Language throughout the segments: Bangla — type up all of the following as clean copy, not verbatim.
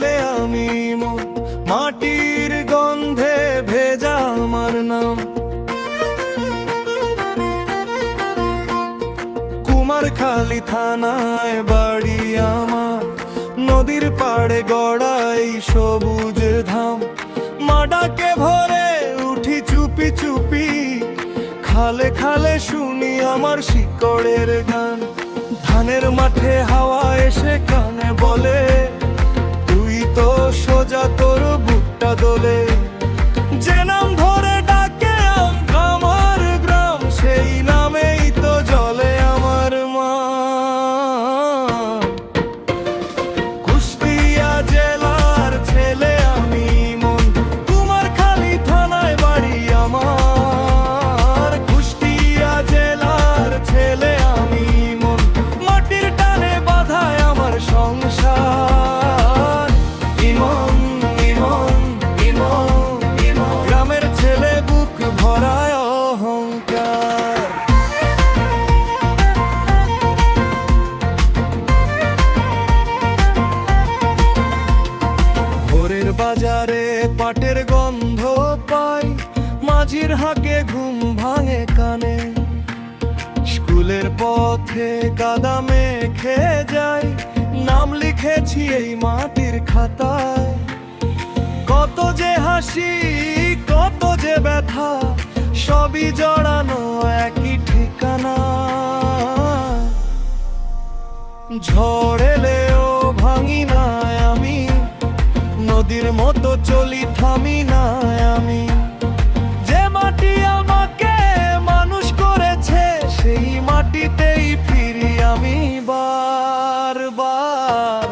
ছেলে আমি মন, মাটির গন্ধে ভেজা আমার নাম। কুমারখালী থানায় বাড়ি আমার, নদীর পাড়ে গড়াই সবুজ ধাম। মা ডাকে ভরে উঠি চুপি চুপি, খালে খালে শুনি আমার শিকড়ের গান। ধানের মাঠে হাওয়া এসে কানে বলে, তুই তো সোজা তোর বুকটা দোলে। যে নাম ধরে ডাকে আমার গ্রাম, সেই নামেই তো জলে আমার মা। কুষ্টিয়া জেলার ছেলে আমি মন, কুমারখালী থানায় বাড়ি আমার। কুষ্টিয়া জেলার ছেলে আমি মন, মাটির টানে বাঁধায় আমার সংসার। ইমন ইমন ইমন ইমন, গ্রামের ছেলে বুক ভরায় অহংকার। ভোরের বাজারে পাটের গন্ধ পাই, মাঝির হাঁকে ঘুম ভাঙে কানে। স্কুলের পথে কাদা মেখে যাই, নাম লিখেছি এই মাটির খাতায়। কত যে হাসি কত যে ব্যথা, সবই জড়ানো একই ঠিকানা। ঝড় এলেও ভাঙি না আমি, নদীর মতো চলি থামি না আমি। যে মাটি আমাকে মানুষ করেছে, সেই মাটিতেই ফিরি আমি বারবার।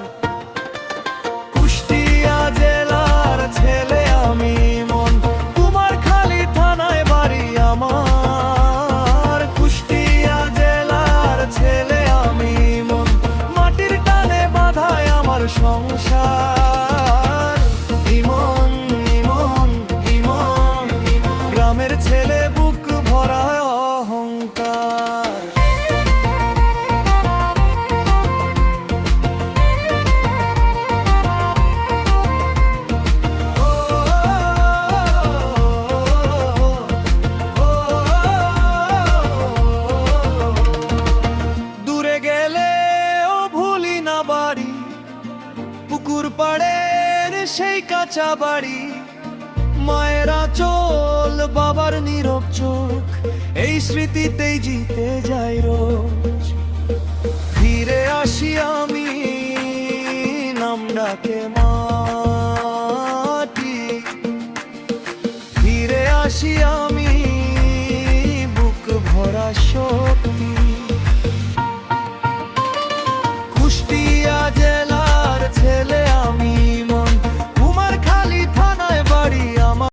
কুষ্টিয়া জেলার ছেলে আমি মন, কুমারখালী থানায় বাড়ি আমার। কুষ্টিয়া জেলার ছেলে আমি মন, মাটির টানে বাঁধায় আমার সংসার। ইমন ইমন ইমন ইমন, গ্রামের ছেলে বুক ভরায় অহংকার। দূরে গেলে ও ভুলি না বাড়ি, পুকুর পাড়ের সেই কাঁচা বাড়ি। মায়ের আঁচল বাবার নীরব চোখ, এই স্মৃতিতেই জিতে যাই রোজ। ফিরে আসি আমি নাম ডাকে মা।